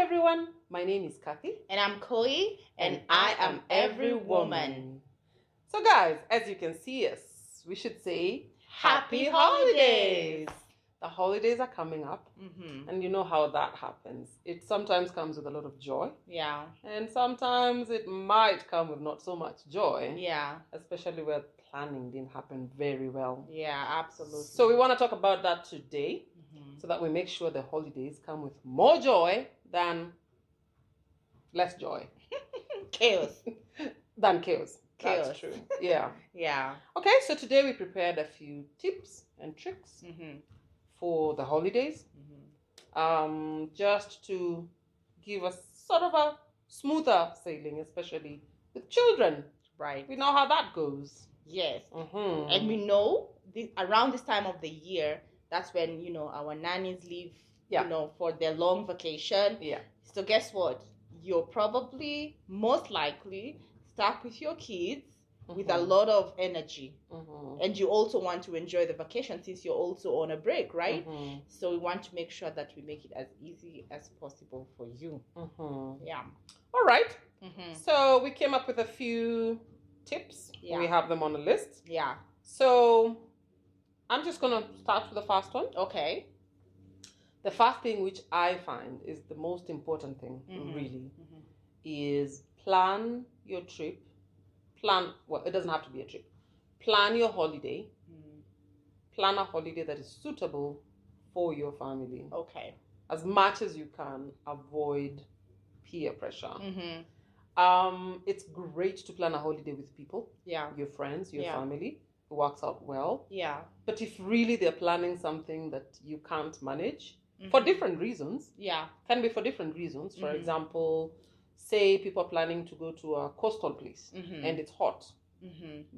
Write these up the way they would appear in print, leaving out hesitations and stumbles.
everyone, my name is Kathy. And I'm Chloe, and I am every woman. So guys, as you can see us, we should say Happy holidays! The holidays are coming up, and you know how that happens. It sometimes comes with a lot of joy. Yeah. And sometimes it might come with not so much joy. Yeah. Especially where planning didn't happen very well. Yeah, absolutely. So we want to talk about that today, so that we make sure the holidays come with more joy than less joy. Chaos. Than chaos. Chaos. That's true. Yeah. Yeah. Okay, so today we prepared a few tips and tricks for the holidays. Just to give us sort of a smoother sailing, especially with children. Right. We know how that goes. Yes. And we know around this time of the year, that's when, our nannies leave, for their long vacation. Yeah. So guess what? You're probably most likely stuck with your kids with a lot of energy. And you also want to enjoy the vacation since you're also on a break, right? So we want to make sure that we make it as easy as possible for you. Yeah. All right. So we came up with a few tips. Yeah. We have them on a list. Yeah. So I'm just going to start with the first one. Okay. The first thing which I find is the most important thing, really, is plan your trip. Well, it doesn't have to be a trip. Plan your holiday. Plan a holiday that is suitable for your family. Okay. As much as you can, avoid peer pressure. It's great to plan a holiday with people. Yeah. Your friends, your family. It works out well. Yeah. But if really they're planning something that you can't manage, for different reasons. Yeah. Can be for different reasons. For example, say people are planning to go to a coastal place and it's hot.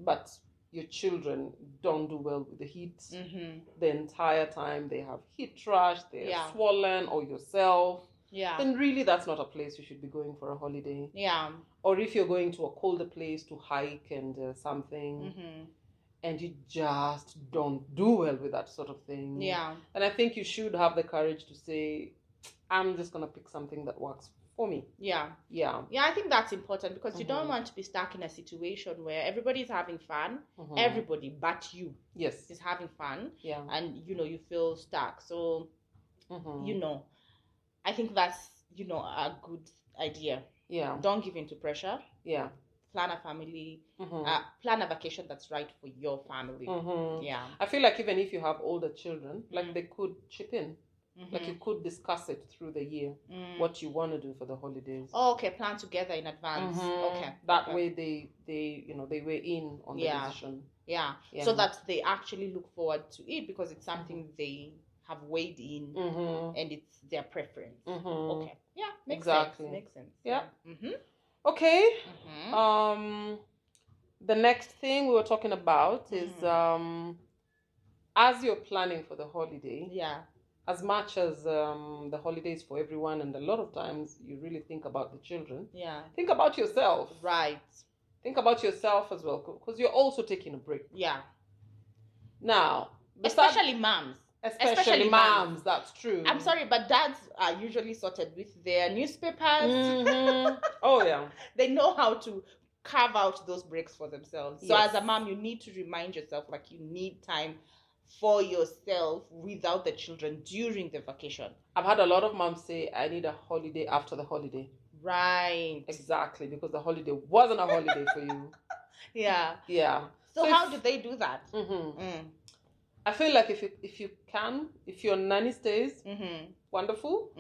But your children don't do well with the heat. The entire time they have heat rash, they're swollen, or yourself. Yeah. Then really that's not a place you should be going for a holiday. Yeah. Or if you're going to a colder place to hike and something. And you just don't do well with that sort of thing. Yeah. And I think you should have the courage to say, I'm just going to pick something that works for me. Yeah. Yeah. Yeah, I think that's important because you don't want to be stuck in a situation where everybody's having fun. Everybody but you is having fun. Yeah. And, you feel stuck. So, I think that's, a good idea. Yeah. Don't give in to pressure. Yeah. Plan a family, plan a vacation that's right for your family. Yeah. I feel like even if you have older children, like they could chip in. Like you could discuss it through the year, what you want to do for the holidays. Oh, okay, plan together in advance. Okay. That way they weigh in on the decision. Yeah. So that they actually look forward to it because it's something they have weighed in and it's their preference. Okay. Yeah, makes sense. Makes sense. Yeah. Okay. The next thing we were talking about is as you're planning for the holiday. Yeah. As much as the holidays for everyone, and a lot of times you really think about the children. Yeah. Think about yourself. Right. Think about yourself as well, because you're also taking a break. Yeah. Now, especially moms. Especially moms, that's true. I'm sorry, but dads are usually sorted with their newspapers. Oh, yeah. They know how to carve out those breaks for themselves. So as a mom, you need to remind yourself, like, you need time for yourself without the children during the vacation. I've had a lot of moms say, I need a holiday after the holiday. Right. Exactly, because the holiday wasn't a holiday for you. Yeah. Yeah. So how do they do that? I feel like if your nanny stays, wonderful.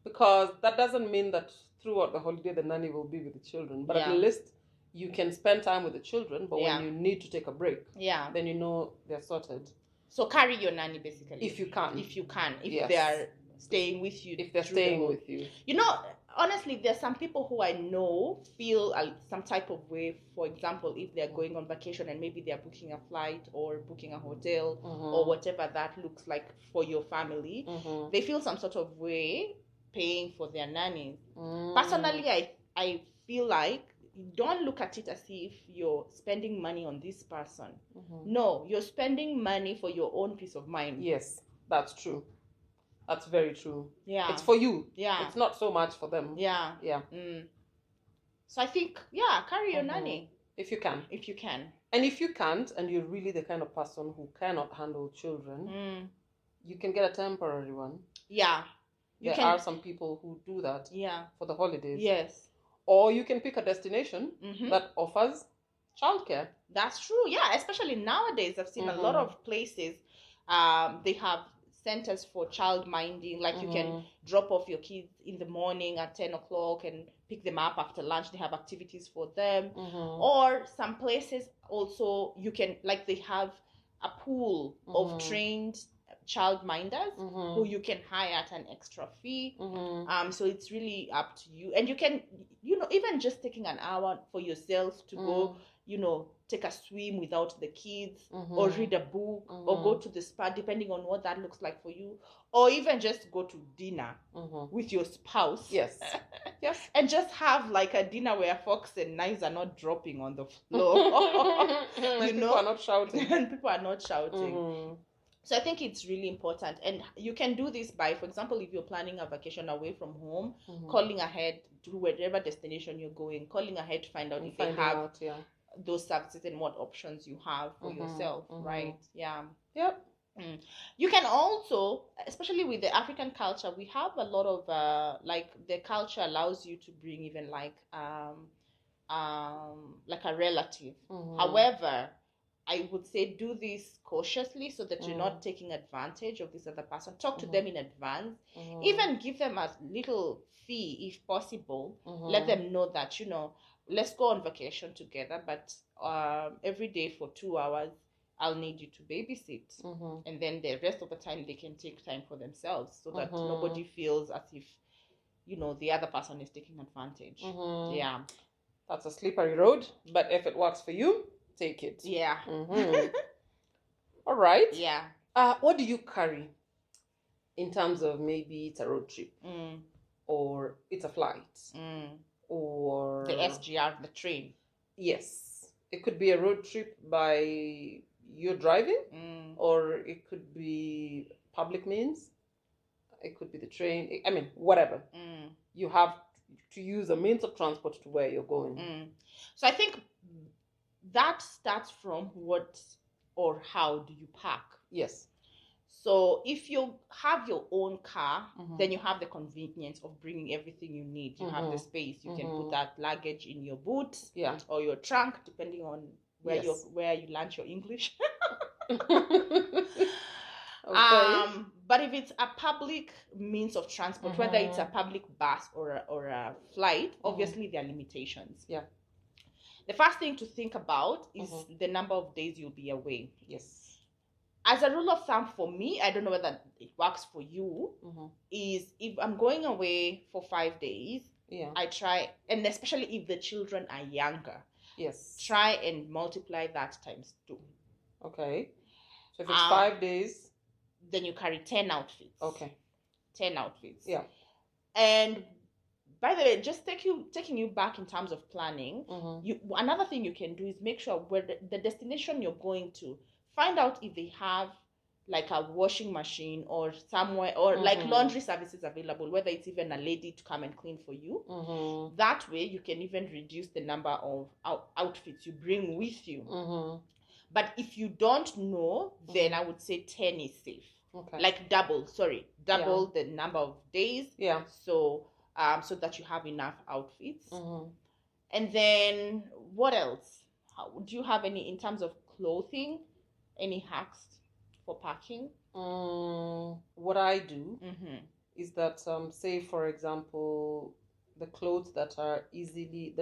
Because that doesn't mean that throughout the holiday the nanny will be with the children. But at least you can spend time with the children. But when you need to take a break, then you know they're sorted. So carry your nanny basically. If you can. If they're staying with you. If they're staying with you. Honestly, there's some people who I know feel some type of way. For example, if they're going on vacation and maybe they're booking a flight or booking a hotel or whatever that looks like for your family, they feel some sort of way paying for their nannies. Personally, I feel like don't look at it as if you're spending money on this person. No, you're spending money for your own peace of mind. Yes, that's true. That's very true. Yeah. It's for you. Yeah. It's not so much for them. Yeah. Yeah. So I think, carry your nanny. If you can. If you can. And if you can't, and you're really the kind of person who cannot handle children, you can get a temporary one. Yeah. There are some people who do that for the holidays. Yes. Or you can pick a destination that offers childcare. That's true. Yeah, especially nowadays, I've seen a lot of places. They have centers for child minding. Like you can drop off your kids in the morning at 10 o'clock and pick them up after lunch. They have activities for them. Or some places also you can, like they have a pool of trained child minders who you can hire at an extra fee. So it's really up to you. And you can, even just taking an hour for yourself to go, take a swim without the kids, or read a book, or go to the spa, depending on what that looks like for you, or even just go to dinner with your spouse. Yes. And just have like a dinner where forks and knives are not dropping on the floor. People are not shouting. And people are not shouting. So I think it's really important. And you can do this by, for example, if you're planning a vacation away from home, calling ahead to whatever destination you're going, calling ahead to find out if they have those services and what options you have for yourself, right? Yeah. Yep. You can also, especially with the African culture, we have a lot of like the culture allows you to bring even like a relative. However, I would say do this cautiously so that you're not taking advantage of this other person. Talk to them in advance. Even give them a little fee if possible. Let them know that, let's go on vacation together, but every day for 2 hours, I'll need you to babysit. And then the rest of the time, they can take time for themselves so that nobody feels as if, the other person is taking advantage. Yeah. That's a slippery road, but if it works for you, take it. Yeah. All right. Yeah. What do you carry in terms of maybe it's a road trip or it's a flight or the SGR, the train? Yes. It could be a road trip by you driving or it could be public means. It could be the train. I mean, whatever. You have to use a means of transport to where you're going. So I think that starts from what or how do you park? Yes. So if you have your own car, then you have the convenience of bringing everything you need. You have the space. You can put that luggage in your boot or your trunk, depending on where you learn your English. But if it's a public means of transport, whether it's a public bus or a flight, obviously there are limitations. Yeah. The first thing to think about is the number of days you'll be away. Yes. As a rule of thumb for me, I don't know whether it works for you, is if I'm going away for 5 days, I try, and especially if the children are younger, try and multiply that times 2. Okay. So if it's 5 days, then you carry 10 outfits. Okay. 10 outfits. Yeah. And by the way, just taking you back in terms of planning, another thing you can do is make sure where the destination you're going to, find out if they have like a washing machine or somewhere, or like laundry services available, whether it's even a lady to come and clean for you. That way you can even reduce the number of outfits you bring with you. But if you don't know, then I would say 10 is safe. Okay. Like double the number of days. Yeah. So that you have enough outfits. And then what else? Do you have any, in terms of clothing, any hacks for packing? What I do is that, say for example, the clothes that dry easily,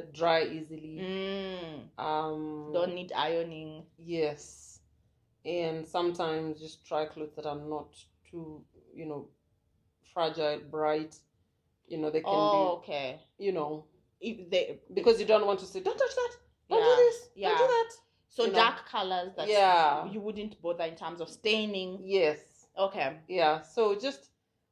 don't need ironing. Yes. And sometimes just try clothes that are not too, fragile, bright. They can be. Okay. If they, because you don't want to say, don't touch that. Don't do this. Don't do that. So dark colors that you wouldn't bother in terms of staining. Yes. Okay. Yeah. So just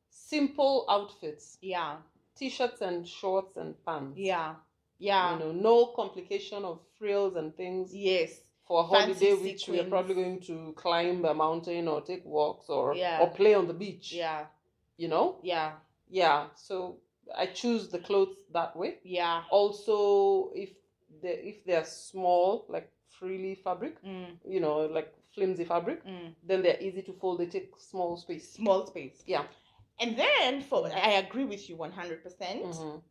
simple outfits. Yeah. T-shirts and shorts and pants. Yeah. Yeah. No complication of frills and things. Yes. For a holiday, which we are probably going to climb a mountain or take walks or play on the beach. Yeah. you know? Yeah. Yeah. So I choose the clothes that way. Yeah. Also, if they're small, like frilly fabric, you know, like flimsy fabric, then they're easy to fold. They take small space. Small space. Yeah. And then I agree with you 100%.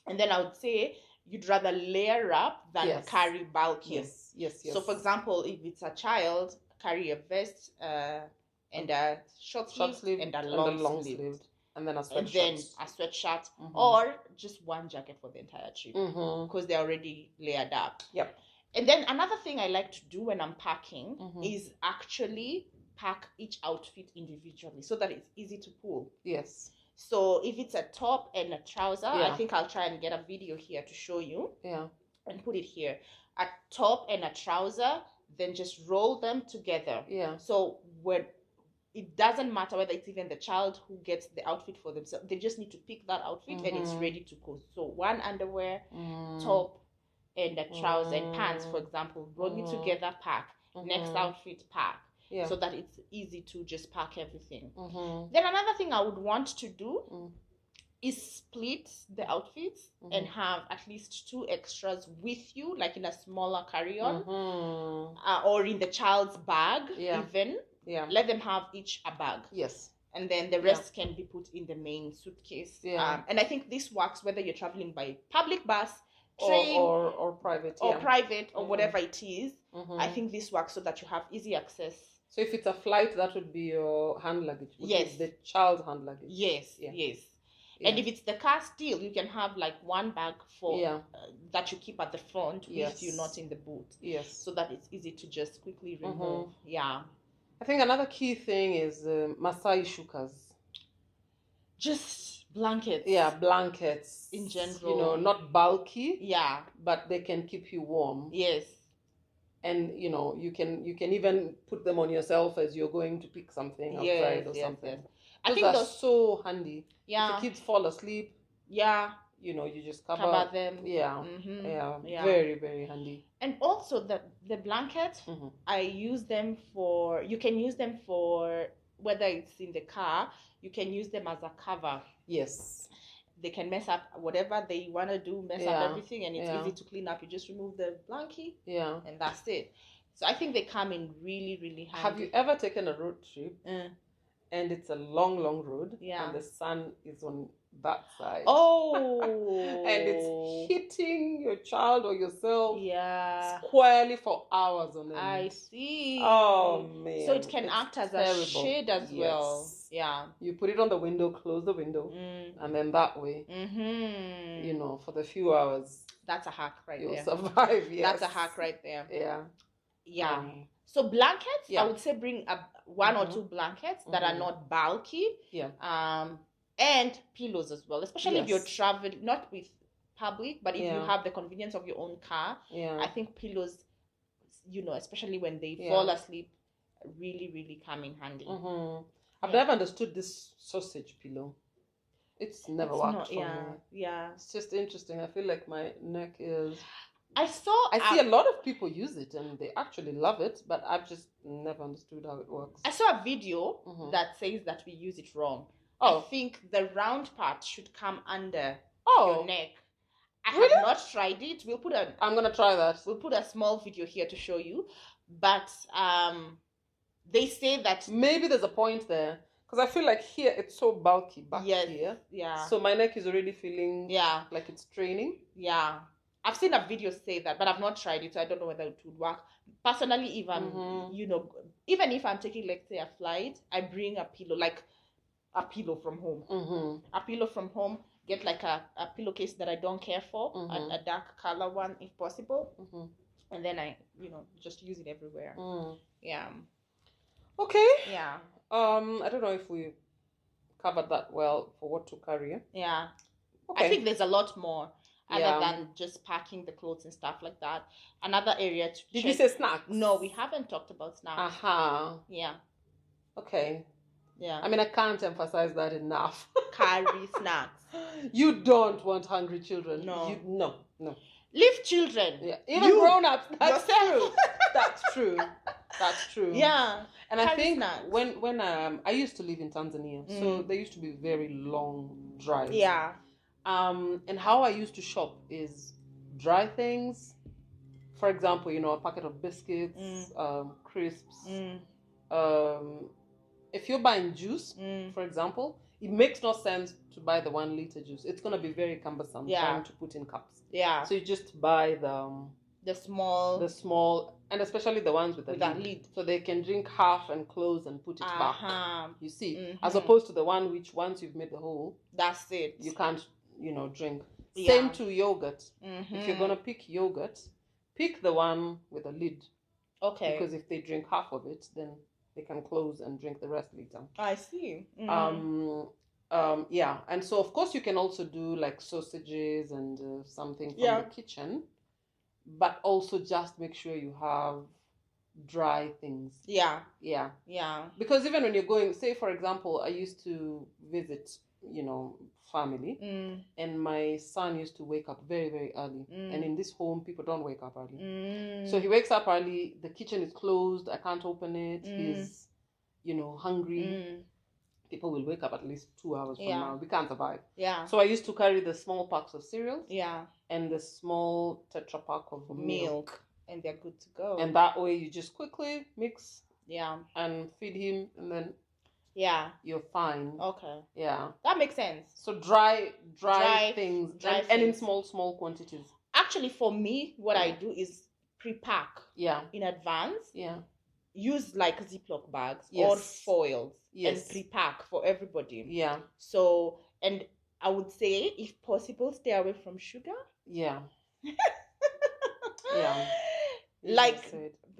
And then I would say you'd rather layer up than carry bulky. Yes, yes, yes. So, for example, if it's a child, carry a vest and a short sleeve and a long sleeve. And then a sweatshirt. And then a sweatshirt or just one jacket for the entire trip because they're already layered up. Yep. And then another thing I like to do when I'm packing is actually pack each outfit individually so that it's easy to pull. Yes. So if it's a top and a trouser, I think I'll try and get a video here to show you. Yeah. And put it here. A top and a trouser, then just roll them together. Yeah. So when it doesn't matter whether it's even the child who gets the outfit for themselves, they just need to pick that outfit and it's ready to go. So one underwear, top, and a trouser and pants, for example, roll it together, pack. Next outfit, pack. Yeah. So that it's easy to just pack everything. Then another thing I would want to do is split the outfits and have at least 2 extras with you, like in a smaller carry-on or in the child's bag even. Yeah. Let them have each a bag. Yes. And then the rest can be put in the main suitcase. Yeah. And I think this works whether you're traveling by public bus, train, or private. Or private or whatever it is. I think this works so that you have easy access. So if it's a flight, that would be your hand luggage. Yes. The child's hand luggage. Yes, yes. Yeah. And if it's the car still, you can have like one bag for that you keep at the front with you, not in the boot. Yes. So that it's easy to just quickly remove. Yeah. I think another key thing is Masai shukas. Just blankets. Yeah, blankets. In general. You know, not bulky. Yeah. But they can keep you warm. Yes. And you know, you can even put them on yourself as you're going to pick something outside or something. Yes. I think those are so handy. Yeah. If the kids fall asleep. Yeah. You know, you just cover them. Yeah. Yeah. Very, very handy. And also the blanket, I use them for. You can use them for whether it's in the car. You can use them as a cover. Yes. They can mess up whatever they want to do, mess up everything, and it's easy to clean up. You just remove the blankie, and that's it. So I think they come in really, really handy. Have you ever taken a road trip and it's a long, long road and the sun is on that side? Oh! And it's hitting your child or yourself squarely for hours on end. I see. Oh, man. So it can act as a shade as well. Yeah. You put it on the window, close the window, and then that way, you know, for the few hours. That's a hack right there. You'll survive, That's a hack right there. Yeah. Yeah. So blankets, I would say bring one or two blankets that are not bulky. Yeah. And pillows as well, especially if you're traveling, not with public, but if you have the convenience of your own car. I think pillows, you know, especially when they fall asleep, really, really come in handy. I've never understood this sausage pillow. It's never worked for me. Yeah. It's just interesting. I feel like my neck is... I see a lot of people use it and they actually love it, but I've just never understood how it works. I saw a video that says that we use it wrong. I think the round part should come under your neck. I have not tried it. I'm gonna try that. We'll put a small video here to show you. But they say that maybe there's a point there. Because I feel like here it's so bulky back here. Yeah. So my neck is already feeling like it's straining. Yeah. I've seen a video say that, but I've not tried it, so I don't know whether it would work. Personally, if I'm, you know, even if I'm taking, let's say, a flight, I bring a pillow, like a pillow from home. A pillow from home, get like a pillowcase that I don't care for, a dark color one if possible. And then I, you know, just use it everywhere. Yeah. Okay. Yeah. I don't know if we covered that well for what to carry. Yeah. Okay. I think there's a lot more other than just packing the clothes and stuff like that. Another area to Did you say snacks? No, we haven't talked about snacks. Yeah. Okay. Yeah. I mean, I can't emphasize that enough. Carry snacks. You don't want hungry children. No. No. Leave children. Yeah. Even grown-ups. That's true. That's true. That's true. Yeah. And I Carry think snacks. when I used to live in Tanzania, so there used to be very long drives. Yeah. And how I used to shop is dry things. For example, a packet of biscuits, crisps. If you're buying juice, for example, it makes no sense to buy the 1 liter juice. It's gonna be very cumbersome trying to put in cups. Yeah. So you just buy the small, and especially the ones with the lid, so they can drink half and close and put it back. You see, as opposed to the one which once you've made the hole, that's it. You can't, drink. Same to yogurt. If you're gonna pick yogurt, pick the one with a lid. Okay. Because if they drink half of it, then they can close and drink the rest later. I see. Yeah, and so of course you can also do like sausages and something from the kitchen, but also just make sure you have dry things. Yeah. Because even when you're going, say for example, I used to visit, family, and my son used to wake up very, very early. And in this home, people don't wake up early. So he wakes up early, the kitchen is closed, I can't open it, he's, hungry. People will wake up at least 2 hours from now. We can't survive. So I used to carry the small packs of cereals. And the small Tetra pack of milk. And they're good to go. And that way you just quickly mix and feed him, and then you're fine. Okay. Yeah. That makes sense. So dry things, and in small quantities. Actually, for me, what I do is pre-pack in advance. Use like Ziploc bags or foils and pre-pack for everybody. So, and I would say, if possible, stay away from sugar. Like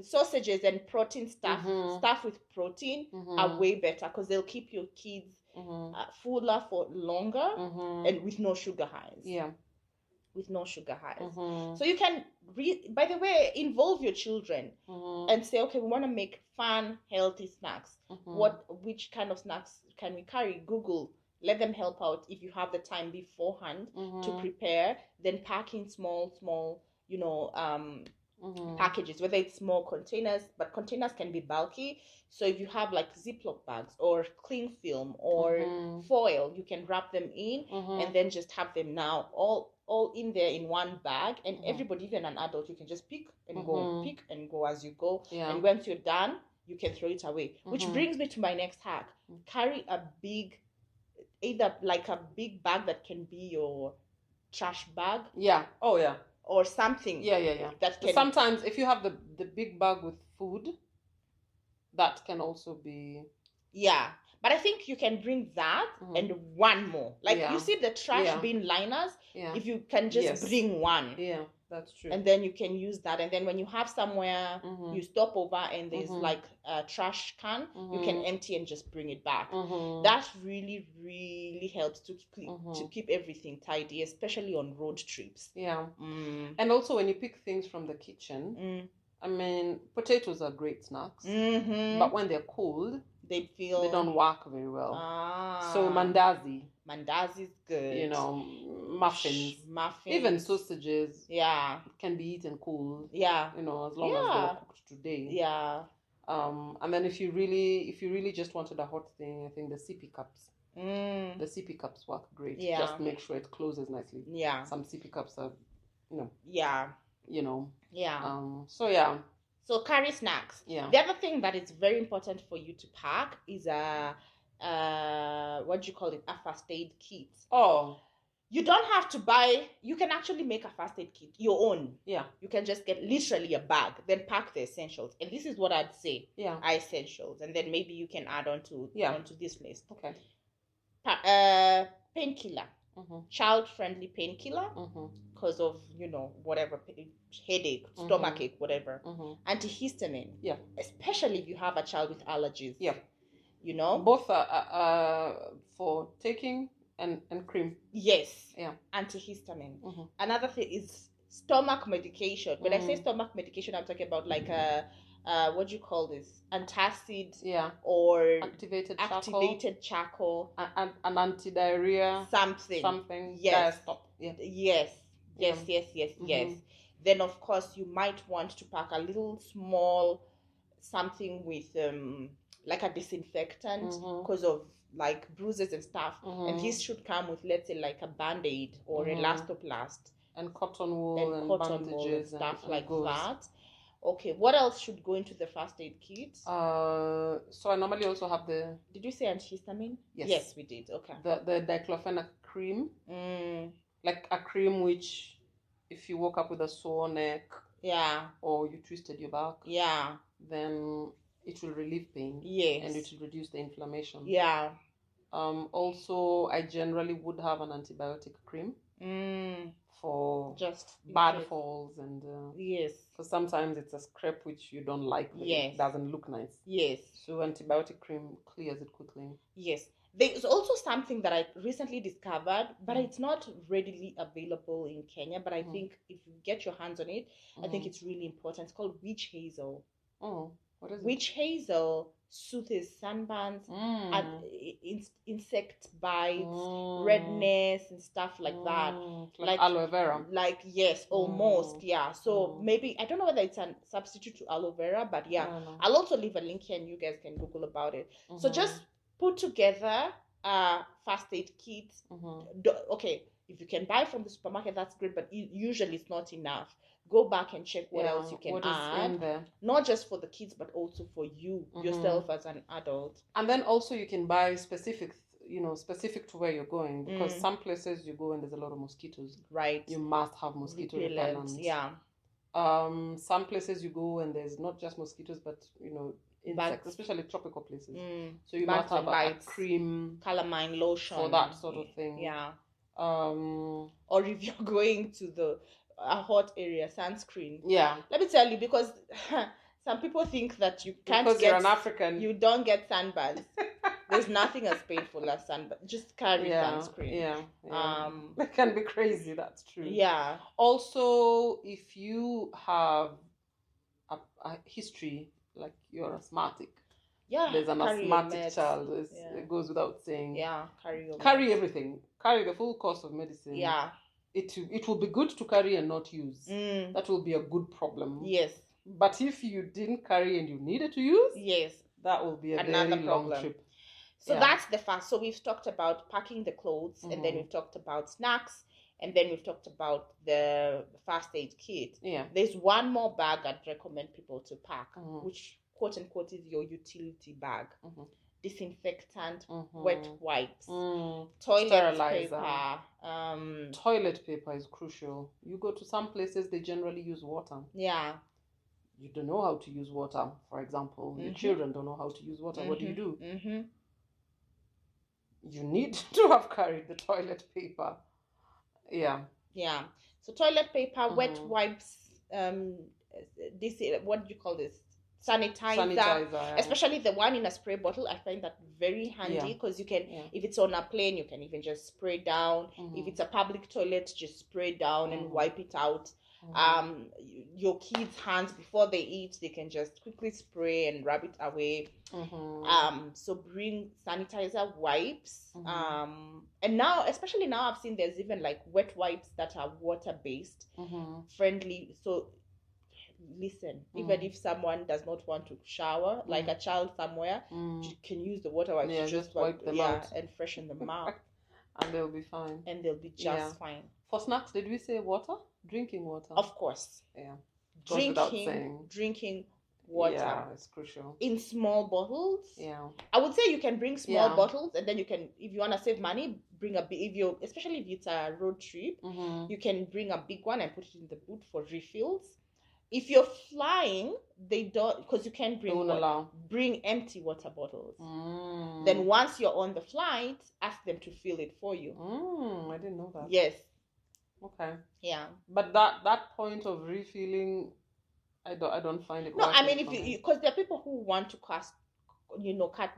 sausages and protein stuff with protein are way better because they'll keep your kids fuller for longer and with no sugar highs. With no sugar highs. So you can by the way, involve your children and say, okay, we want to make fun, healthy snacks. Which kind of snacks can we carry? Google. Let them help out if you have the time beforehand to prepare. Then pack in small, packages, whether it's small containers, but containers can be bulky. So if you have like Ziploc bags or cling film or foil, you can wrap them in and then just have them now all in there in one bag, and everybody, even an adult, you can just pick and go as you go. And once you're done, you can throw it away. Which brings me to my next hack. Carry a big, either like a big bag that can be your trash bag. Or something. That can... Sometimes if you have the big bag with food, that can also be... But I think you can bring that and one more. Like you see the trash bin liners, if you can just bring one. That's true. And then you can use that. And then when you have somewhere you stop over and there's like a trash can, you can empty and just bring it back. That really, really helps to keep everything tidy, especially on road trips. And also when you pick things from the kitchen, I mean, potatoes are great snacks, but when they're cold, they don't work very well. So mandazi is good. Muffins, even sausages, can be eaten cold. As long as they're cooked today. And then if you really just wanted a hot thing, I think the sippy cups. The sippy cups work great. Just make sure it closes nicely. Some sippy cups are, So carry snacks. The other thing that is very important for you to pack is a what do you call it? A first aid kit. You don't have to buy. You can actually make a first aid kit your own. You can just get literally a bag, then pack the essentials. And this is what I'd say. Are essentials, and then maybe you can add onto this list. Okay. Painkiller. Child-friendly painkiller because of whatever headache, stomachache, whatever. Antihistamine, especially if you have a child with allergies. Both for taking and cream. Antihistamine. Another thing is stomach medication. When I say stomach medication, I'm talking about like a what do you call this? Antacid, or activated charcoal, an anti-diarrhea, something. Yes. Then of course you might want to pack a little small something with like a disinfectant because of like bruises and stuff, and this should come with, let's say, like a band-aid or elastoplast and cotton wool and bandages and stuff and like gauze. that. Okay, what else should go into the first aid kit? So I normally also have the... Did you say antihistamine? Yes, we did. Okay. The diclofenac cream, like a cream which, if you woke up with a sore neck, or you twisted your back, then it will relieve pain. Yes, and it will reduce the inflammation. Yeah. Also, I generally would have an antibiotic cream. For just bad falls and yes, for sometimes it's a scrape which you don't like. Yes, it doesn't look nice. Yes, so antibiotic cream clears it quickly. Yes, there's also something that I recently discovered, but it's not readily available in Kenya. But I think if you get your hands on it, I think it's really important. It's called witch hazel. Oh, what is it? Witch hazel soothes sunburns, insect bites, redness, and stuff like that. Like aloe vera. Like, yes, almost, yeah. So maybe, I don't know whether it's a substitute to aloe vera, but yeah. I'll also leave a link here and you guys can Google about it. So just put together a first aid kit. Okay, if you can buy from the supermarket, that's great, but usually it's not enough. Go back and check what else you can add. Not just for the kids, but also for you, yourself as an adult. And then also you can buy specific to where you're going, because some places you go and there's a lot of mosquitoes. Right. You must have mosquito repellent. Yeah. Some places you go and there's not just mosquitoes, but insects, especially tropical places. So you must have a cream, calamine lotion for that sort of thing. Yeah. Or if you're going to a hot area, sunscreen. Yeah. Let me tell you, because some people think that you can't because you're an African, you don't get sunburns. There's nothing as painful as sunburn. Just carry sunscreen. Yeah. It can be crazy. That's true. Yeah. Also, if you have a history, like you're asthmatic. Yeah. There's an asthmatic child. It goes without saying. Yeah. Carry everything. Carry the full course of medicine. Yeah. It will be good to carry and not use. That will be a good problem. Yes. But if you didn't carry and you needed to use, yes, that will be another very long trip. So that's the first. So we've talked about packing the clothes, and then we've talked about snacks, and then we've talked about the first aid kit. Yeah. There's one more bag I'd recommend people to pack, which quote unquote is your utility bag. Disinfectant, wet wipes, toilet sterilizer. Paper. Toilet paper is crucial. You go to some places, they generally use water. Yeah. You don't know how to use water, for example. Your children don't know how to use water. What do you do? You need to have carried the toilet paper. Yeah. Yeah. So toilet paper, wet wipes, what do you call this? Sanitizer, especially the one in a spray bottle. I find that very handy because you can, if it's on a plane, you can even just spray down. If it's a public toilet, just spray down and wipe it out. Your kids' hands before they eat, they can just quickly spray and rub it away. So bring sanitizer, wipes, and now, especially now, I've seen there's even like wet wipes that are water-based, friendly. So listen, even if someone does not want to shower, like a child somewhere, you can use the water wipes to just wipe them out and freshen them out. And they'll be fine. And they'll be just fine. For snacks, did we say water? Drinking water. Of course. Yeah. Drinking water. Yeah, it's crucial. In small bottles. Yeah. I would say you can bring small bottles, and then you can, if you want to save money, bring a big, especially if it's a road trip, you can bring a big one and put it in the boot for refills. If you're flying, they don't, because you can't bring empty water bottles. Then once you're on the flight, ask them to fill it for you. I didn't know that. Yes. Okay. Yeah. But that point of refilling, I don't find it. No, I mean, because there are people who want to cut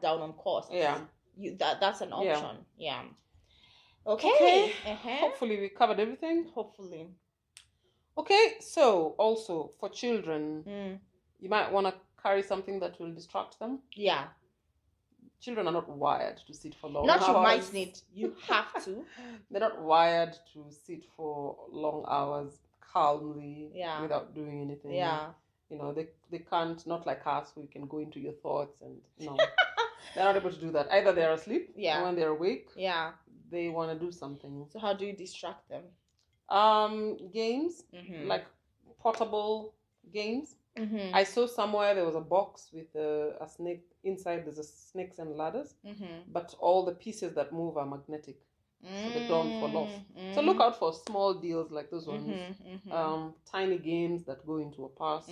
down on costs. Yeah. That's an option. Yeah. Okay. Hopefully we covered everything. Hopefully. Okay, so also for children, you might want to carry something that will distract them. Yeah. Children are not wired to sit for long hours. Not you might need, you have to. They're not wired to sit for long hours calmly without doing anything. Yeah. they can't, not like us, who you can go into your thoughts and no. They're not able to do that. Either they're asleep, or when they're awake, they want to do something. So how do you distract them? Games, like portable games. I saw somewhere there was a box with a snake inside. There's a snakes and ladders, but all the pieces that move are magnetic, so they don't fall off. So look out for small deals like those ones. Tiny games that go into a purse.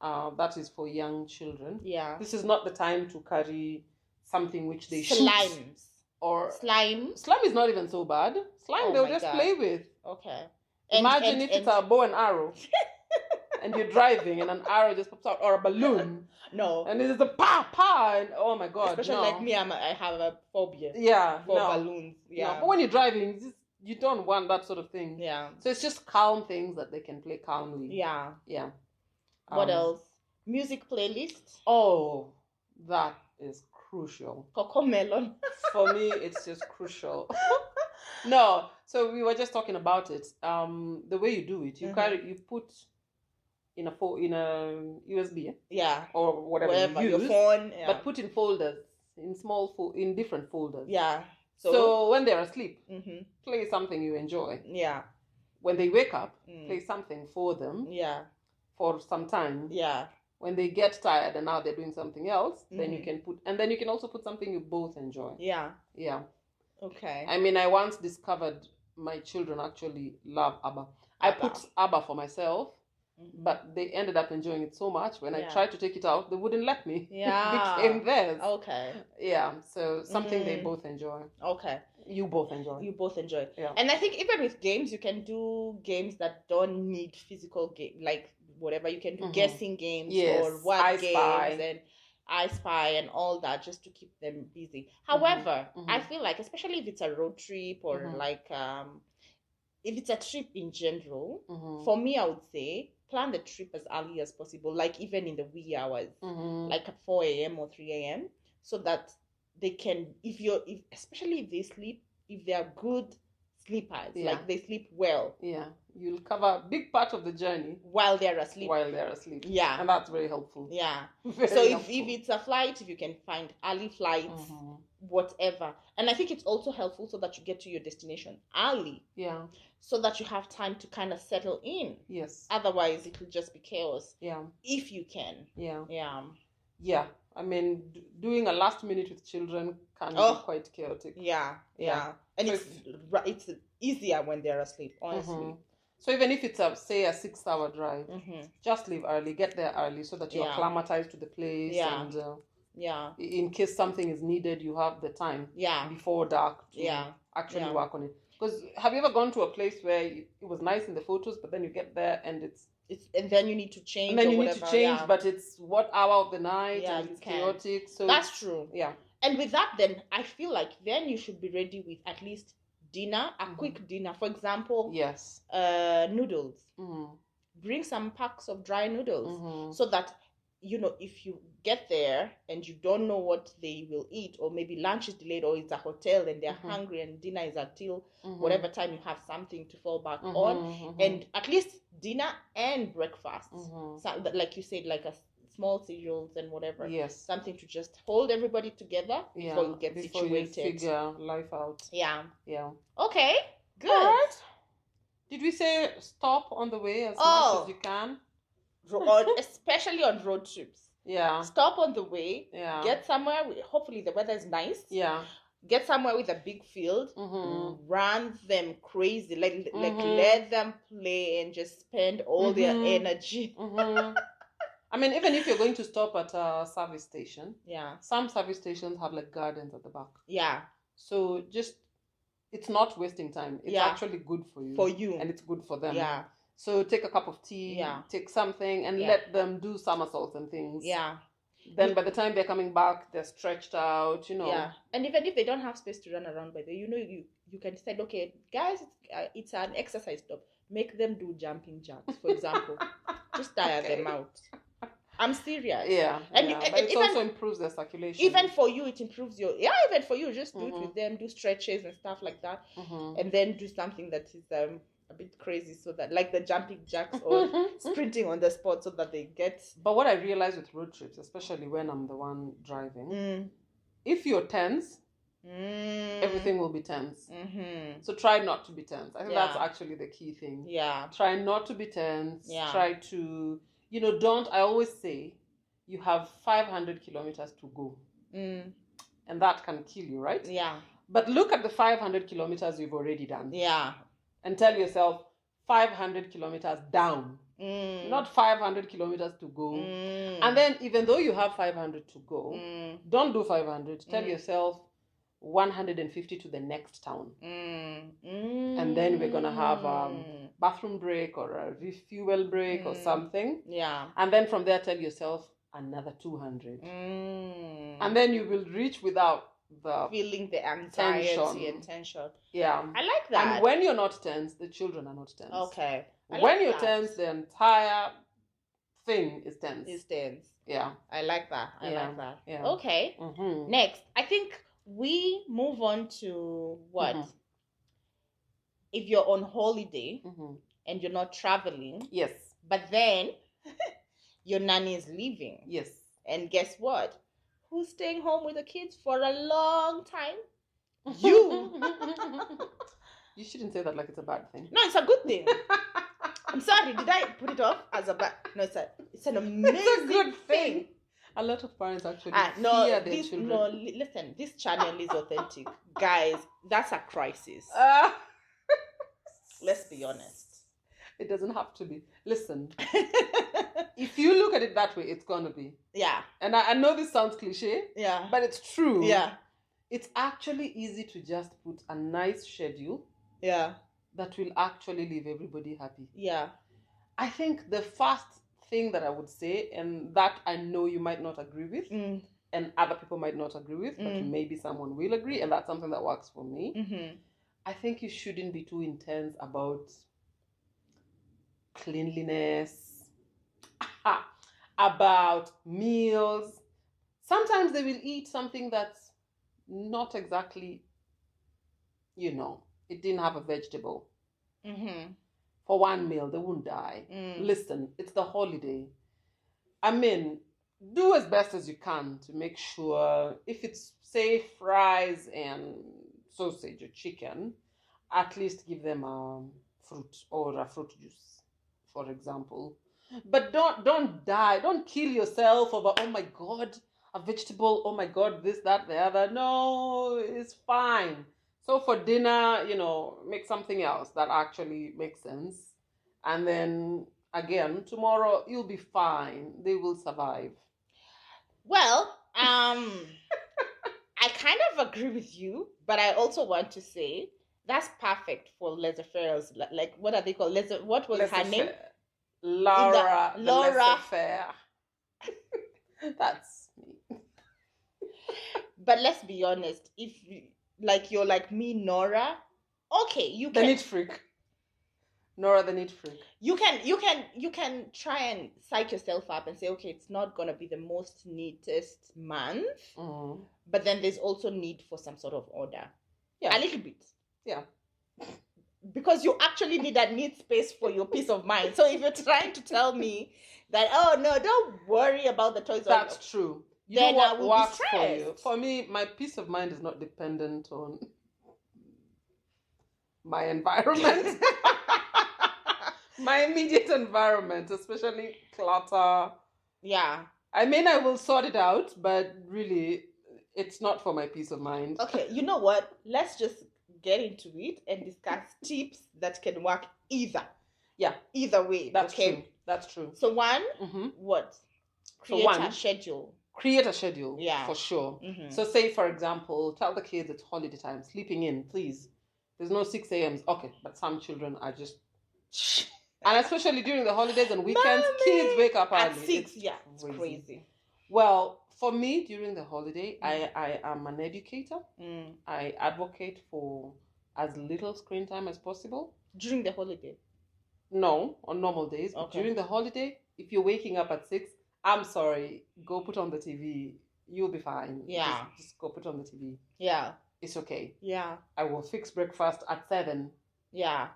That is for young children. Yeah. This is not the time to carry something which they Slimes. shoot. Or slime is not even so bad. Slime they'll just play with. Okay. Imagine if it's a bow and arrow. And you're driving and an arrow just pops out, or a balloon. No. And it's a pa, and oh my god. Especially like me, I have a phobia. Yeah. For balloons. Yeah. No. But when you're driving, you don't want that sort of thing. Yeah. So it's just calm things that they can play calmly. Yeah. Yeah. What else? Music playlist. Oh, that is crucial. Coco Melon. For me, it's just crucial. No, so we were just talking about it. The way you do it, you you put in a USB, or whatever you use, your phone, but put in folders, in different folders. Yeah. So when they're asleep, play something you enjoy. Yeah. When they wake up, play something for them. Yeah. For some time. Yeah. When they get tired and now they're doing something else, then you can also put something you both enjoy. Yeah. Yeah. Okay. I mean, I once discovered my children actually love ABBA. I put ABBA for myself, but they ended up enjoying it so much. When I tried to take it out, they wouldn't let me. Yeah. It became theirs. Okay. Yeah. So something they both enjoy. Okay. You both enjoy. Yeah. And I think even with games, you can do games that don't need physical game, like whatever. You can do guessing games or word games and I Spy and all that, just to keep them busy. However, I feel like, especially if it's a road trip or like if it's a trip in general, for me, I would say plan the trip as early as possible, like even in the wee hours, like at 4 a.m. or 3 a.m., so that they can, especially if they sleep, if they are good sleepers, like they sleep well. Yeah, you'll cover a big part of the journey while they're asleep. Yeah, and that's very helpful. Yeah. So if it's a flight, if you can find early flights, whatever, and I think it's also helpful so that you get to your destination early. Yeah. So that you have time to kind of settle in. Yes. Otherwise, it will just be chaos. Yeah. If you can. Yeah. Yeah. Yeah. I mean, doing a last minute with children can be quite chaotic. Yeah. Yeah. And so it's easier when they're asleep, honestly. So even if it's a 6-hour drive, just leave early, get there early so that you're acclimatized to the place. And in case something is needed, you have the time before dark to actually work on it. Because have you ever gone to a place where it was nice in the photos, but then you get there and it's and then you need to change. And then you need to change, but it's what hour of the night and it's chaotic. So that's true. Yeah. And with that, then I feel like then you should be ready with at least dinner, a quick dinner. For example, noodles. Bring some packs of dry noodles so that, if you get there and you don't know what they will eat, or maybe lunch is delayed, or it's a hotel and they're hungry and dinner is until whatever time, you have something to fall back on. And at least dinner and breakfast. So, like you said, like a small cereals and whatever. Yes. Something to just hold everybody together before you get situated. You figure life out. Yeah. Yeah. Okay. Good. All right. Did we say stop on the way as much as you can? Especially on road trips. Yeah. Stop on the way. Yeah. Get somewhere. Hopefully the weather is nice. Yeah. Get somewhere with a big field. Run them crazy. Like let them play and just spend all their energy. I mean, even if you're going to stop at a service station, some service stations have like gardens at the back. Yeah. So it's not wasting time. It's actually good for you. For you. And it's good for them. Yeah. So take a cup of tea, take something, and let them do somersaults and things. Yeah. Then by the time they're coming back, they're stretched out, Yeah. And even if they don't have space to run around by there, you can decide, okay, guys, it's an exercise stop. Make them do jumping jacks, for example. Just tire them out. I'm serious. Yeah. But it also improves their circulation. Even for you, it improves even for you, just do it with them, do stretches and stuff like that. And then do something that is a bit crazy, so that like the jumping jacks or sprinting on the spot, so that they get. But what I realize with road trips, especially when I'm the one driving, if you're tense, everything will be tense. So try not to be tense. I think that's actually the key thing. Yeah. Try not to be tense. Yeah. Try to, don't. I always say, you have 500 kilometers to go, and that can kill you, right? Yeah. But look at the 500 kilometers you've already done. Yeah. And tell yourself 500 kilometers down, not 500 kilometers to go. And then even though you have 500 to go, don't do 500. Tell yourself 150 to the next town. And then we're going to have a bathroom break or a refuel break or something. Yeah. And then from there, tell yourself another 200. And then you will reach without the feeling the anxiety and tension. Yeah. I like that. And when you're not tense, the children are not tense. Okay. When you're tense, the entire thing is tense. Is tense. Yeah. I like that. I like that. Yeah. Okay. Next, I think we move on to what? If you're on holiday and you're not traveling. Yes. But then your nanny is leaving. Yes. And guess what? Who's staying home with the kids for a long time? You. You shouldn't say that like it's a bad thing. No, it's a good thing. I'm sorry, did I put it off as a bad? No, it's an amazing it's a good thing. A lot of parents actually fear their children. No, listen, this channel is authentic. Guys, that's a crisis. Let's be honest. It doesn't have to be. Listen, if you look at it that way, it's gonna be. Yeah. And I know this sounds cliche. Yeah. But it's true. Yeah. It's actually easy to just put a nice schedule. Yeah. That will actually leave everybody happy. Yeah. I think the first thing that I would say, and that I know you might not agree with, and other people might not agree with, but maybe someone will agree, and that's something that works for me. I think you shouldn't be too intense about cleanliness, about meals. Sometimes they will eat something that's not exactly, it didn't have a vegetable. For one meal, they won't die. Listen, it's the holiday. I mean, do as best as you can to make sure, if it's, say, fries and sausage or chicken, at least give them a fruit or a fruit juice, for example. But don't die. Don't kill yourself over, oh my God, a vegetable, oh my God, this, that, the other. No, it's fine. So for dinner, make something else that actually makes sense. And then, again, tomorrow, you'll be fine. They will survive. Well, I kind of agree with you, but I also want to say that's perfect for laissez-faire. Like, what are they called? What was her name? Laura. Laissez-faire. That's me. But let's be honest, if you're like me, Nora, okay, you can. The neat freak. Nora, the neat freak. You can try and psych yourself up and say, okay, it's not gonna be the most neatest month, but then there's also need for some sort of order. Yeah, a little bit. Yeah. Because you actually need that neat space for your peace of mind. So if you're trying to tell me that, oh no, don't worry about the toys. That's true. Then I will works be stressed. for you. For me, my peace of mind is not dependent on my environment. My immediate environment, especially clutter. Yeah. I mean, I will sort it out, but really, it's not for my peace of mind. Okay, you know what? Let's just get into it and discuss tips that can work either. Yeah, either way. That's true. That's true. So one, what? Create a schedule. Create a schedule. Yeah. For sure. So say, for example, tell the kids it's holiday time. Sleeping in, please. There's no 6 a.m. Okay, but some children are just... And especially during the holidays and weekends, kids wake up early. At 6, it's crazy. Well, for me, during the holiday, I am an educator. I advocate for as little screen time as possible. During the holiday? No, on normal days. Okay. But during the holiday, if you're waking up at 6, I'm sorry, go put on the TV. You'll be fine. Yeah. Just go put on the TV. Yeah. It's okay. Yeah. I will fix breakfast at 7. Yeah.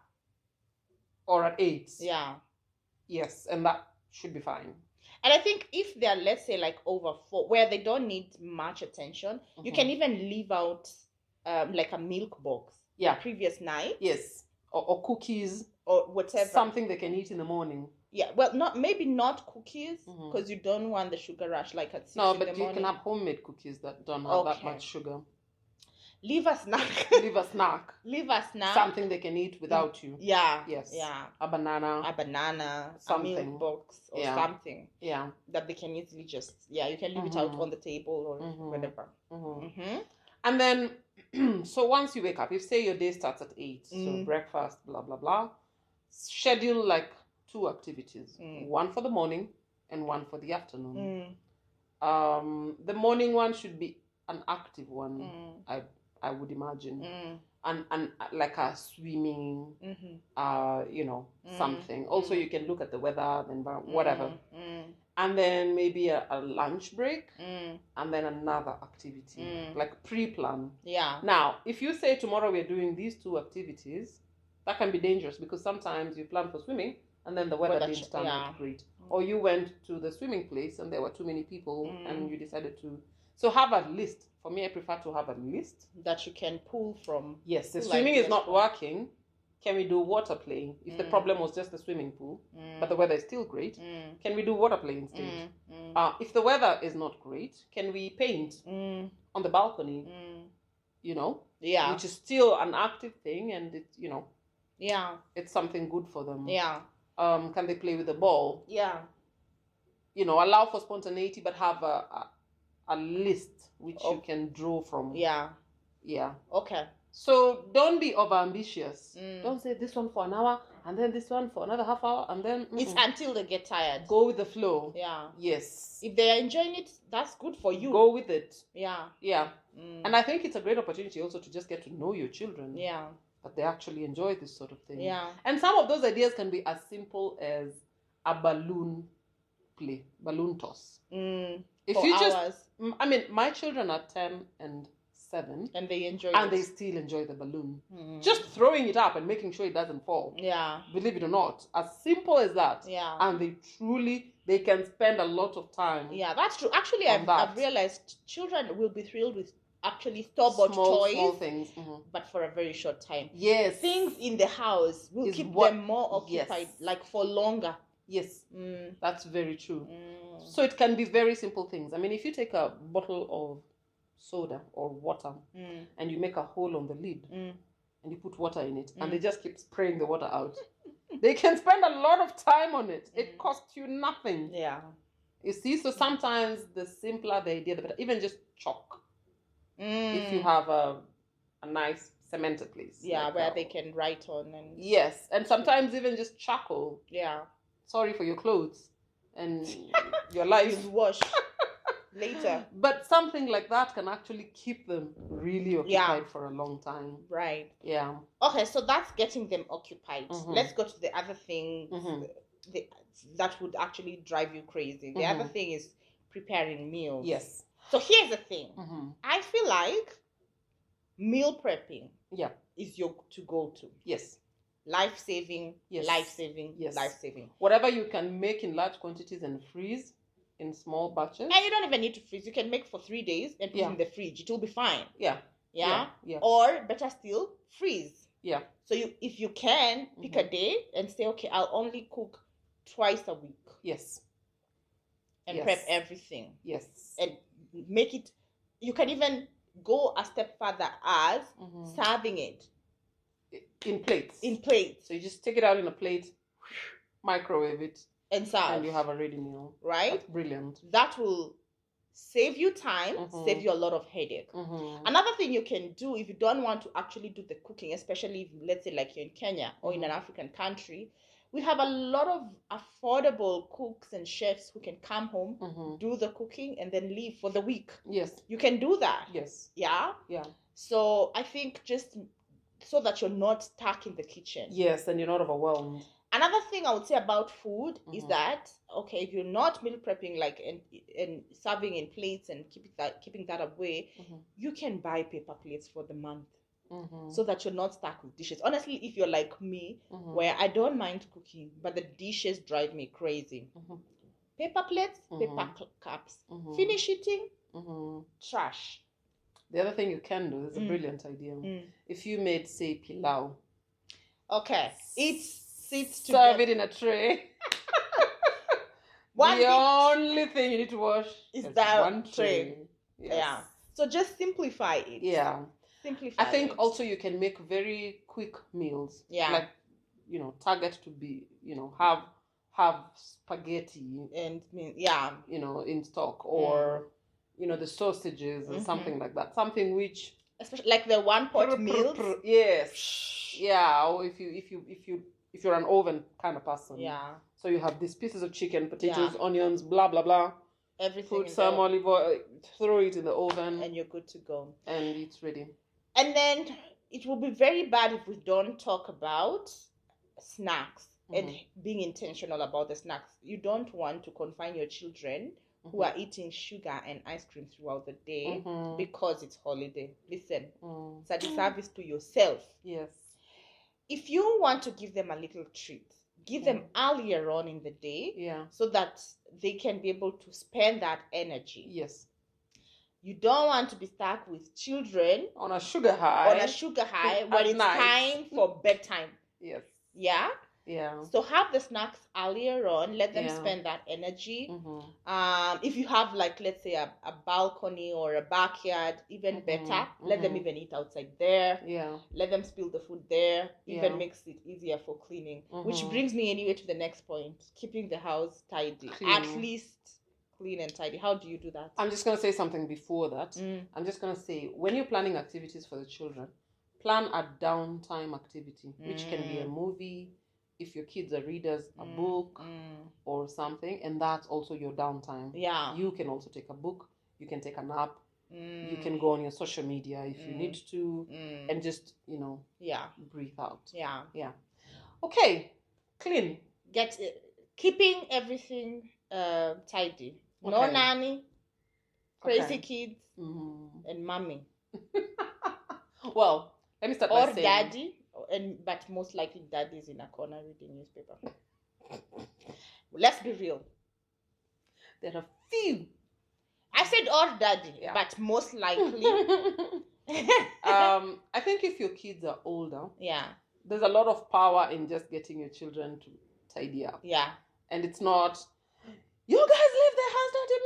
or at 8. Yeah. Yes, and that should be fine. And I think if they're, let's say, like over 4, where they don't need much attention, you can even leave out like a milk box the previous night. Yes, or cookies or whatever, something they can eat in the morning. Yeah, well, maybe not cookies, because you don't want the sugar rush like at 6 in the morning. No, but you can have homemade cookies that don't have that much sugar. Leave a snack. Leave a snack. Leave a snack. Something they can eat without you. Yeah. Yes. Yeah. A banana. Something. A milk box or something. Yeah. That they can easily just, you can leave it out on the table or whatever. And then, so once you wake up, if say your day starts at 8, so breakfast, blah, blah, blah, schedule like 2 activities. One for the morning and one for the afternoon. The morning one should be an active one, I would imagine. And like a swimming, something. Also, you can look at the weather, the environment, whatever. And then maybe a lunch break, and then another activity, like pre-plan. Yeah. Now, if you say tomorrow we're doing these 2 activities, that can be dangerous because sometimes you plan for swimming and then the weather didn't turn out great. Or you went to the swimming place and there were too many people and you decided to. So have a list. For me, I prefer to have a list that you can pull from. Yes, the swimming is not working. Can we do water playing? If the problem was just the swimming pool, but the weather is still great, can we do water playing instead? If the weather is not great, can we paint on the balcony? Yeah, which is still an active thing, and it, it's something good for them. Yeah. Can they play with the ball? Yeah. Allow for spontaneity, but have a list which you can draw from. Yeah. Yeah. Okay. So don't be overambitious. Don't say this one for an hour and then this one for another half hour and then it's until they get tired. Go with the flow. Yeah. Yes. If they are enjoying it, that's good for you. Go with it. Yeah. Yeah. And I think it's a great opportunity also to just get to know your children. Yeah. That they actually enjoy this sort of thing. Yeah. And some of those ideas can be as simple as a balloon play, balloon toss. If for you hours. My children are 10 and 7. And they enjoy and they still enjoy the balloon. Just throwing it up and making sure it doesn't fall. Yeah. Believe it or not. As simple as that. Yeah. And they can spend a lot of time. Yeah, that's true. Actually, I've realized children will be thrilled with actually store-bought toys. Small things. But for a very short time. Yes. Things in the house will keep them more occupied, like for longer. Yes. That's very true. So it can be very simple things. If you take a bottle of soda or water and you make a hole on the lid and you put water in it and they just keep spraying the water out, they can spend a lot of time on it. It costs you nothing. Yeah. You see, so sometimes the simpler the idea, the better. Even just chalk. If you have a nice cemented place. Yeah, like where they can write on. And yes, and sometimes even just charcoal. Yeah. Sorry for your clothes and your life. Wash later. But something like that can actually keep them really occupied for a long time. Right. Yeah. Okay, so that's getting them occupied. Let's go to the other thing that would actually drive you crazy. The other thing is preparing meals. Yes. So here's the thing. I feel like meal prepping is your to go to. Yes. Life-saving, life-saving, life-saving. Whatever you can make in large quantities and freeze in small batches. And you don't even need to freeze. You can make for 3 days and put it in the fridge. It will be fine. Yeah. Yeah? Or better still, freeze. Yeah. So if you can, pick a day and say, okay, I'll only cook twice a week. Yes. And prep everything. Yes. And make it, you can even go a step further as serving it. In plates. In plates. So you just take it out in a plate, microwave it, and serve. And you have a ready meal. Right? That's brilliant. That will save you time, save you a lot of headache. Another thing you can do if you don't want to actually do the cooking, especially if, let's say like you're in Kenya or in an African country, we have a lot of affordable cooks and chefs who can come home, do the cooking, and then leave for the week. Yes. You can do that. Yes. Yeah? Yeah. So I think just so that you're not stuck in the kitchen. Yes, and you're not overwhelmed. Another thing I would say about food is that, okay, if you're not meal prepping and serving in plates and keeping that away, you can buy paper plates for the month. so that you're not stuck with dishes. Honestly, if you're like me, where I don't mind cooking, but the dishes drive me crazy. Paper plates, paper cups. Finish eating, trash. The other thing you can do is a brilliant idea. If you made, say, pilau. Okay. Sit to serve it in a tray. The only thing you need to wash is that one tray. Yes. Yeah. So just simplify it. Yeah. Simplify. I think also you can make very quick meals. Yeah. Like, target to be, have spaghetti and in stock, or the sausages and something like that. Something which, especially like the one pot meals. Yes. Yeah. Or if you're an oven kind of person. Yeah. So you have these pieces of chicken, potatoes, onions, blah blah blah. Everything. Put some olive oil, throw it in the oven, and you're good to go. And it's ready. And then it will be very bad if we don't talk about snacks and being intentional about the snacks. You don't want to confine your children who are eating sugar and ice cream throughout the day because it's holiday. Listen, it's a disservice to yourself. Yes. If you want to give them a little treat, give them earlier on in the day, so that they can be able to spend that energy. Yes. You don't want to be stuck with children on a sugar high when it's time for bedtime. Yes. Yeah. Yeah. So have the snacks earlier on. Let them spend that energy. If you have, like, let's say a balcony or a backyard, even better. Let them even eat outside there. Yeah. Let them spill the food there. Even makes it easier for cleaning. Which brings me anyway to the next point: keeping the house tidy. At least clean and tidy. How do you do that? I'm just going to say something before that. I'm just going to say, when you're planning activities for the children, plan a downtime activity, which can be a movie. If your kids are readers, a book or something, and that's also your downtime. Yeah. You can also take a book. You can take a nap. You can go on your social media if you need to, and just, breathe out. Yeah. Yeah. Okay. Clean. Keeping everything tidy. Okay. No nanny, crazy kids, and mommy. Well, let me start by saying... Or daddy. But most likely daddy's in a corner reading newspaper. Let's be real. There are few. I said or daddy, but most likely. I think if your kids are older, there's a lot of power in just getting your children to tidy up. Yeah. And it's not, you guys leave the house dirty.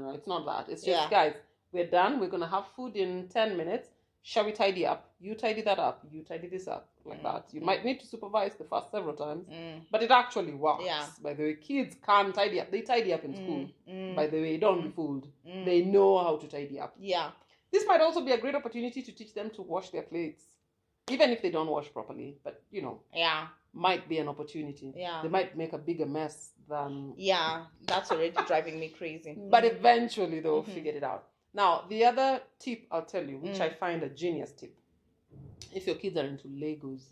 No. It's not that. It's just, guys, we're done. We're going to have food in 10 minutes. Shall we tidy up? You tidy that up. You tidy this up. Like that. You might need to supervise the first several times. But it actually works. Yeah. By the way, kids can tidy up. They tidy up in school. By the way, don't be fooled. They know how to tidy up. Yeah. This might also be a great opportunity to teach them to wash their plates. Even if they don't wash properly. But, might be an opportunity. Yeah. They might make a bigger mess than... Yeah. That's already driving me crazy. But eventually they'll figure it out. Now, the other tip I'll tell you, which I find a genius tip, if your kids are into Legos,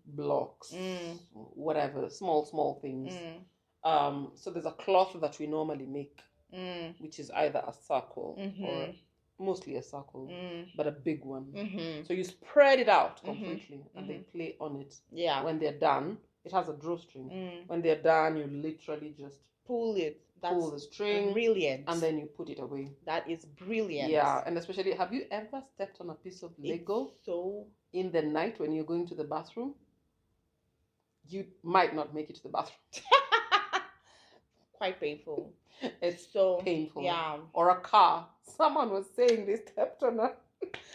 blocks, whatever, small things, so there's a cloth that we normally make, which is either a circle or mostly a circle, but a big one. So you spread it out completely and they play on it. Yeah. When they're done, it has a drawstring. When they're done, you literally just pull the string, brilliant, and then you put it away. That is brilliant. Yeah, and especially, have you ever stepped on a piece of Lego in the night when you're going to the bathroom? You might not make it to the bathroom. Quite painful. It's so painful. Yeah. Or a car. Someone was saying they stepped on a,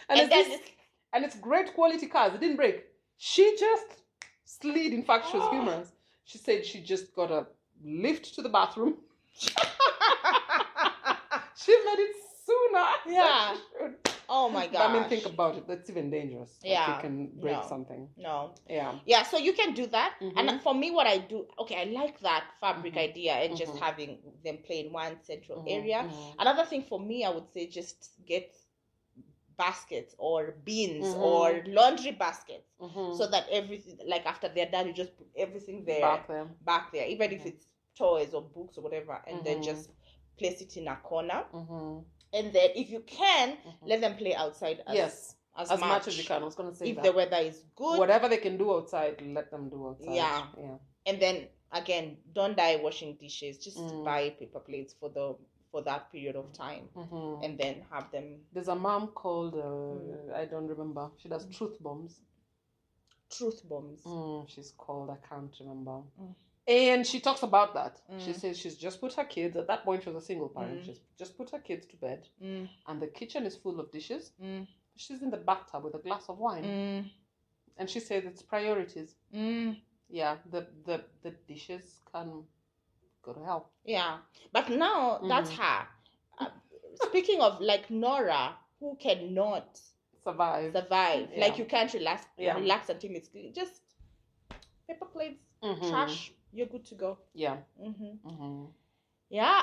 and it's great quality cars. It didn't break. She just slid. In fact, she was humorous. She said she just got a lift to the bathroom. She made it sooner. Yeah. Oh my god. I mean, think about it. That's even dangerous. Yeah. Like you can break something. No. Yeah. Yeah. So you can do that. And for me, what I do, I like that fabric idea and just having them play in one central area. Another thing for me, I would say, just get baskets or bins or laundry baskets so that everything, like after they're done, you just put everything there, back there, even if it's toys or books or whatever, and then just place it in a corner. And then if you can, let them play outside as much as you can. I was going to say if that. the weather is good. Whatever they can do outside, let them do outside. Yeah. Yeah. And then again, don't die washing dishes. Just buy paper plates for that period of time, and then have them. There's a mom called I don't remember. She does truth bombs. Truth bombs. She's called. I can't remember. And she talks about that. She says she's just put her kids. At that point, she was a single parent. She's just put her kids to bed, and the kitchen is full of dishes. She's in the bathtub with a glass of wine, and she says it's priorities. Yeah, the dishes can go to hell. Yeah, but now that's her. Speaking of like Nora, who cannot survive. Yeah. Like you can't relax until it's clean. Just paper plates, trash. You're good to go. Yeah. Yeah.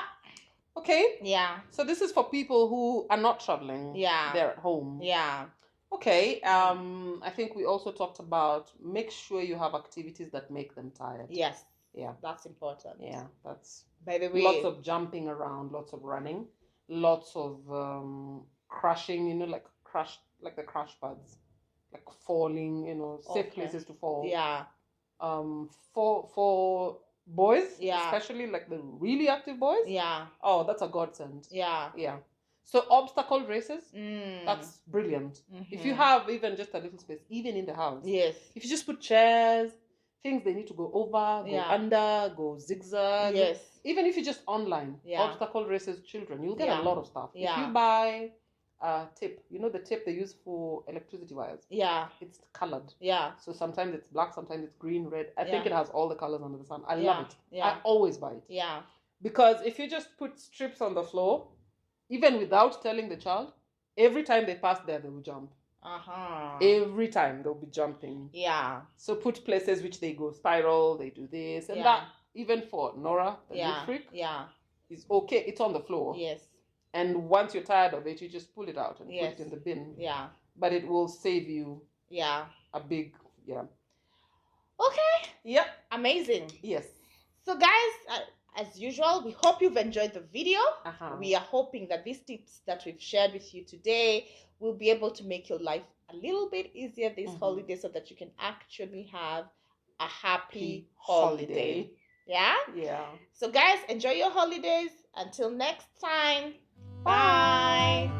Okay. Yeah. So this is for people who are not traveling. Yeah. They're at home. Yeah. Okay. I think we also talked about make sure you have activities that make them tired. Yes. Yeah. That's important. Yeah. That's. By the way. Lots of jumping around, lots of running, lots of crashing. Like the crash pads, like falling. Safe places to fall. Yeah. For boys, yeah, especially like the really active boys. Yeah. Oh, that's a godsend. Yeah. Yeah. So obstacle races, that's brilliant. If you have even just a little space, even in the house. Yes. If you just put chairs, things they need to go over, go under, go zigzag. Yes. Even if you just online, obstacle races children, you'll get a lot of stuff. Yeah. If you buy a tip, the tip they use for electricity wires. Yeah. It's colored. Yeah. So sometimes it's black, sometimes it's green, red. I think it has all the colors under the sun. I love it. Yeah. I always buy it. Yeah. Because if you just put strips on the floor, even without telling the child, every time they pass there, they will jump. Every time they'll be jumping. Yeah. So put places which they go spiral, they do this and that. Even for Nora, the big freak, is okay. It's on the floor. Yes. And once you're tired of it, you just pull it out and put it in the bin. Yeah. But it will save you. Yeah. A big. Okay. Yep. Amazing. Yes. So guys, as usual, we hope you've enjoyed the video. We are hoping that these tips that we've shared with you today will be able to make your life a little bit easier this holiday, so that you can actually have a happy holiday. Yeah? Yeah. So guys, enjoy your holidays. Until next time. Bye.